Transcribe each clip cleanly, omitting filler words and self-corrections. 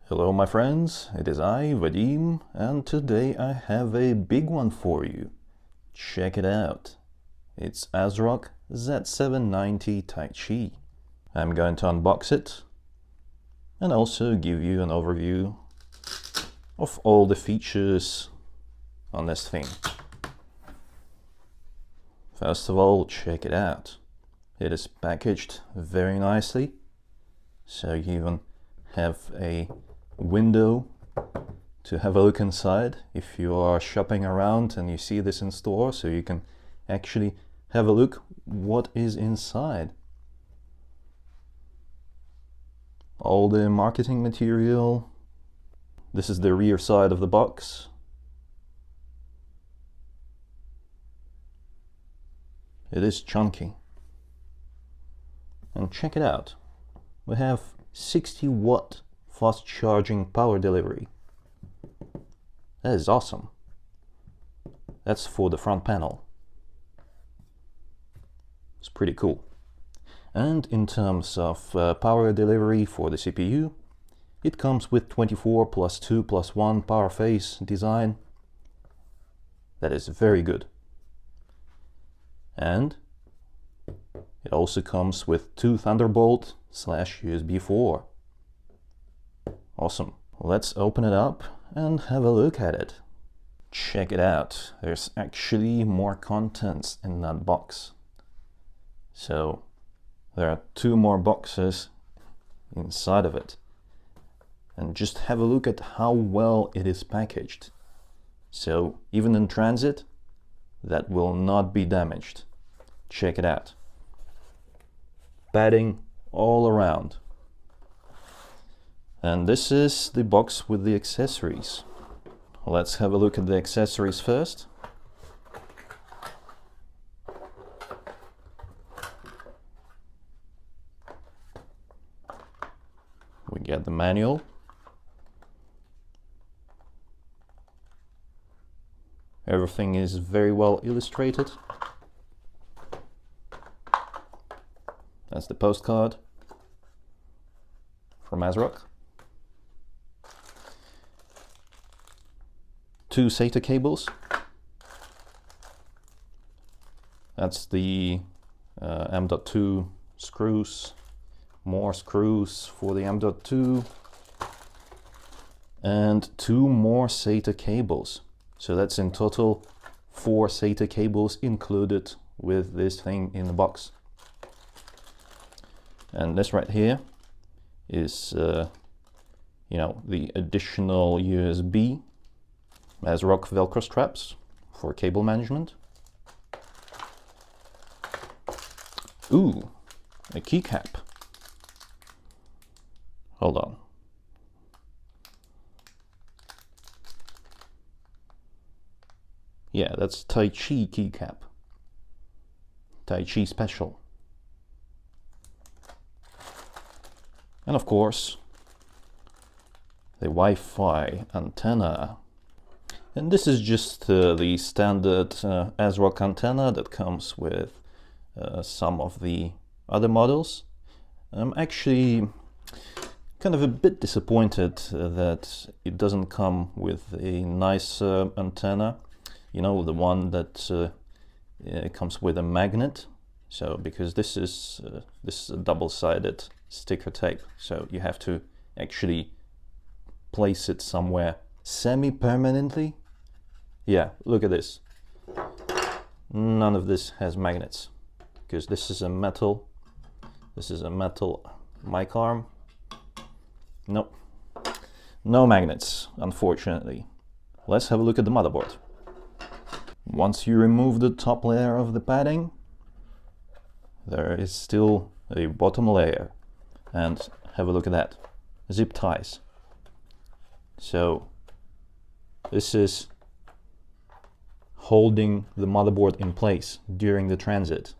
Hello my friends, it is I, Vadim, and today I have a big one for you. Check it out. It's ASRock Z790 Taichi. I'm going to unbox it and also give you an overview of all the features on this thing. First of all, check it out. It is packaged very nicely, so you even have a window to have a look inside if you are shopping around and you see this in store, so you can actually have a look what is inside. All the marketing material. This is the rear side of the box. It is chunky. And check it out. We have 60 watt fast charging power delivery. That is awesome. That's for the front panel. It's pretty cool. And in terms of power delivery for the CPU, it comes with 24 plus 2 plus 1 power phase design. That is very good. And it also comes with 2 Thunderbolt / USB 4. Awesome. Let's open it up and have a look at it. Check it out. There's actually more contents in that box. So there are 2 more boxes inside of it. And just have a look at how well it is packaged. So even in transit, that will not be damaged. Check it out. Padding all around. And this is the box with the accessories. Let's have a look at the accessories first. We get the manual. Everything is very well illustrated. That's the postcard from ASRock. 2 SATA cables. That's the M.2 screws. More screws for the M.2. And 2 more SATA cables. So that's in total 4 SATA cables included with this thing in the box. And this right here is, the additional USB ASRock Velcro straps for cable management. Ooh, a keycap. Hold on. Yeah, that's Taichi keycap. Taichi special. And of course, the Wi-Fi antenna. And this is just the standard ASRock antenna that comes with some of the other models. I'm actually kind of a bit disappointed that it doesn't come with a nice antenna. You know, the one that comes with a magnet. So because this is a double-sided sticker tape, so you have to actually place it somewhere semi-permanently. Yeah, look at this. None of this has magnets because this is a metal mic arm. Nope, no magnets, unfortunately. Let's have a look at the motherboard. Once you remove the top layer of the padding, there is still a bottom layer. And have a look at that. Zip ties. So this is holding the motherboard in place during the transit,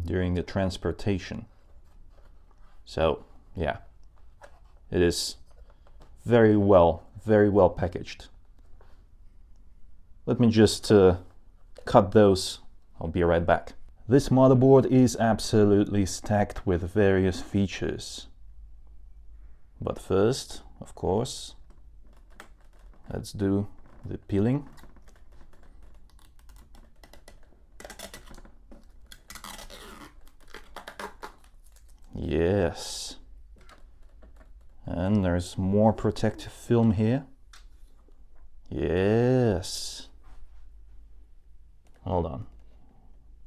during the transportation. So yeah, it is very well packaged. Let me just cut those. I'll be right back. This motherboard is absolutely stacked with various features. But first, of course. Let's do the peeling. Yes. And there's more protective film here. Yes. Hold on.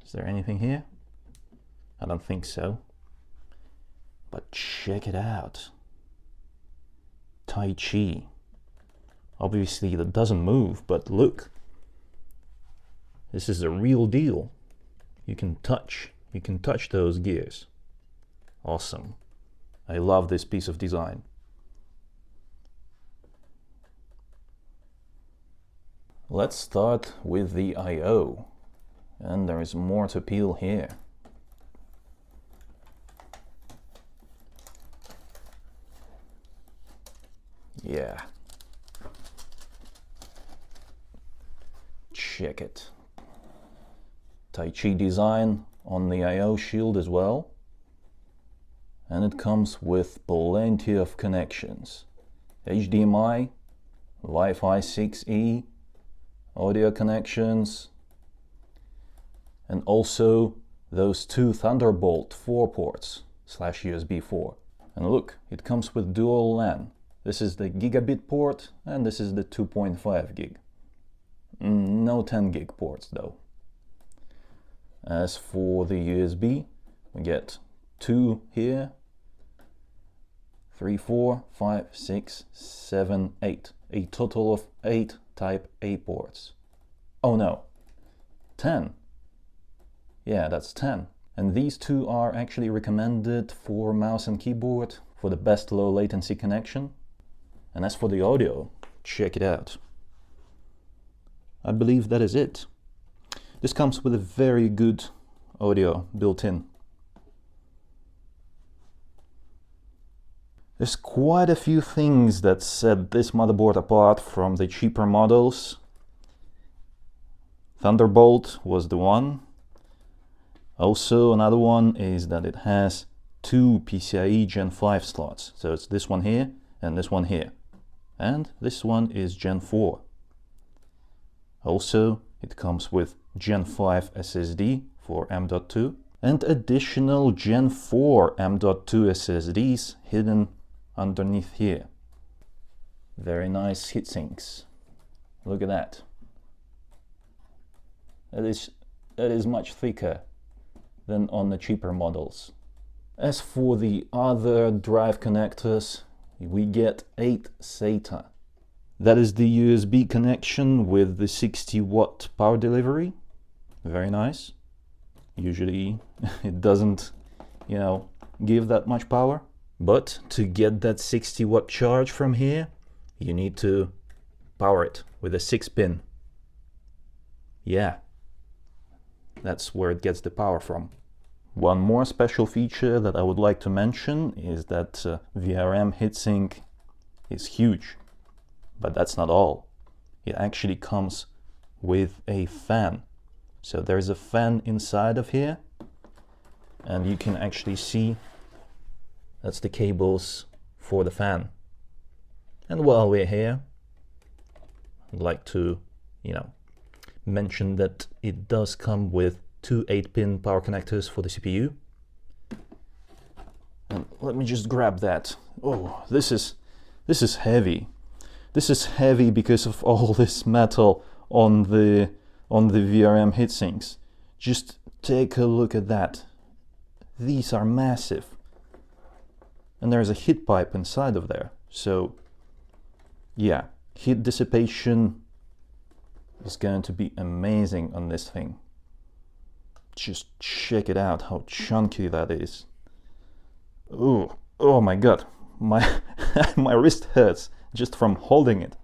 Is there anything here? I don't think so. But check it out. Taichi. Obviously that doesn't move, but look. This is a real deal. You can touch those gears. Awesome. I love this piece of design. Let's start with the I/O. And there is more to peel here. Yeah. Check it. Taichi design on the I/O shield as well. And it comes with plenty of connections. HDMI, Wi-Fi 6E, audio connections, and also those two Thunderbolt 4 ports / USB 4. And look, it comes with dual LAN. This is the gigabit port and this is the 2.5 gig. No 10 gig ports though. As for the USB, we get 2 here, 3, 4, 5, 6, 7, 8. A total of 8 type A ports. Oh no, 10. Yeah, that's 10. And these 2 are actually recommended for mouse and keyboard for the best low latency connection. And as for the audio, check it out. I believe that is it. This comes with a very good audio built in. There's quite a few things that set this motherboard apart from the cheaper models. Thunderbolt was the one. Also another one is that it has 2 PCIe Gen 5 slots. So it's this one here and this one here. And this one is Gen 4. Also, it comes with Gen 5 SSD for M.2 and additional Gen 4 M.2 SSDs hidden underneath here. Very nice heatsinks. Look at that. That is much thicker than on the cheaper models. As for the other drive connectors, we get 8 SATA. That is the USB connection with the 60 watt power delivery. Very nice. Usually it doesn't, give that much power. But to get that 60 watt charge from here, you need to power it with a 6-pin. Yeah, that's where it gets the power from. One more special feature that I would like to mention is that VRM heatsink is huge. But that's not all. It actually comes with a fan. So there's a fan inside of here, and you can actually see that's the cables for the fan. And while we're here, I'd like to, mention that it does come with 2 8-pin power connectors for the CPU. And let me just grab that. Oh, this is heavy. This is heavy because of all this metal on the VRM heatsinks. Just take a look at that. These are massive. And there's a heat pipe inside of there. So yeah, heat dissipation is going to be amazing on this thing. Just check it out, how chunky that is. Oh my god, my my wrist hurts just from holding it.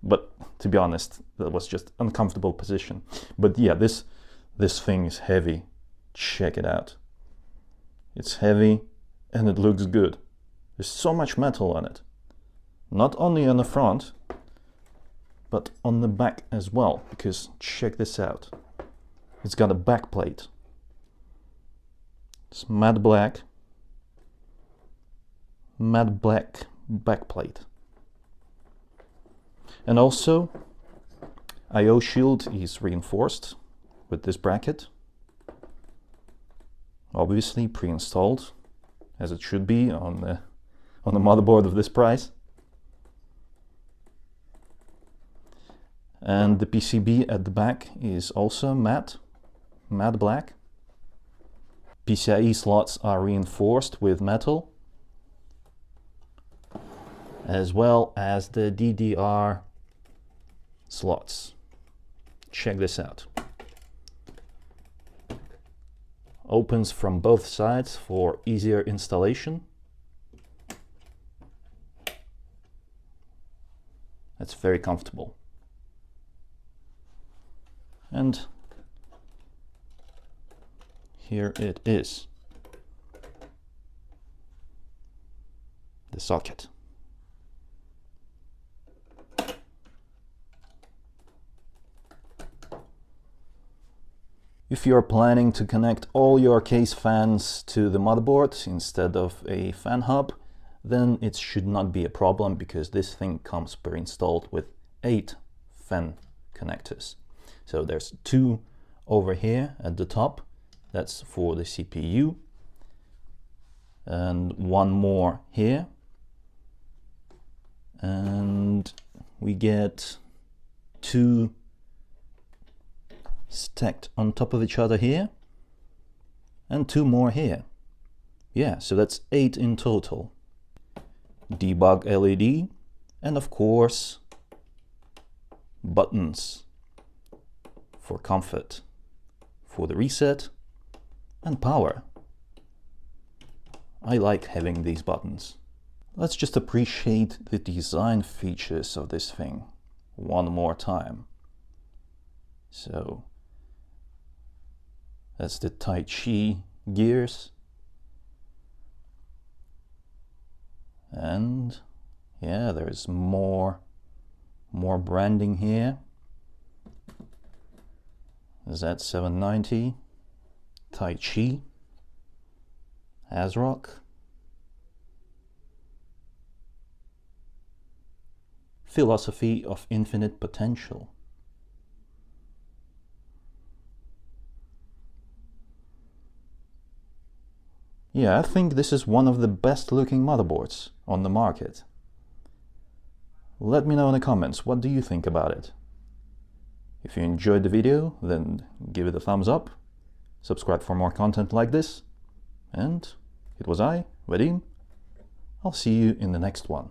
But to be honest, that was just uncomfortable position. But yeah, this thing is heavy. Check it out. It's heavy and it looks good. There's so much metal on it. Not only on the front, but on the back as well, because check this out. It's got a back plate. It's matte black. matte black backplate. And also, I/O shield is reinforced with this bracket, obviously pre-installed, as it should be on the motherboard of this price. And the PCB at the back is also matte black. PCIe slots are reinforced with metal, as well as the DDR slots. Check this out. Opens from both sides for easier installation. That's very comfortable. And here it is, the socket. If you're planning to connect all your case fans to the motherboard instead of a fan hub, then it should not be a problem, because this thing comes pre-installed with 8 fan connectors. So there's 2 over here at the top, that's for the CPU, and 1 more here, and we get 2 stacked on top of each other here, and 2 more here. Yeah, so that's 8 in total. Debug LED, and of course buttons for comfort, for the reset and power. I like having these buttons. Let's just appreciate the design features of this thing one more time. So that's the Taichi gears, and yeah, there's more branding here. Z790 Taichi, ASRock. Philosophy of infinite potential. Yeah, I think this is one of the best looking motherboards on the market. Let me know in the comments, what do you think about it? If you enjoyed the video, then give it a thumbs up, subscribe for more content like this, and it was I, Vadim. I'll see you in the next one.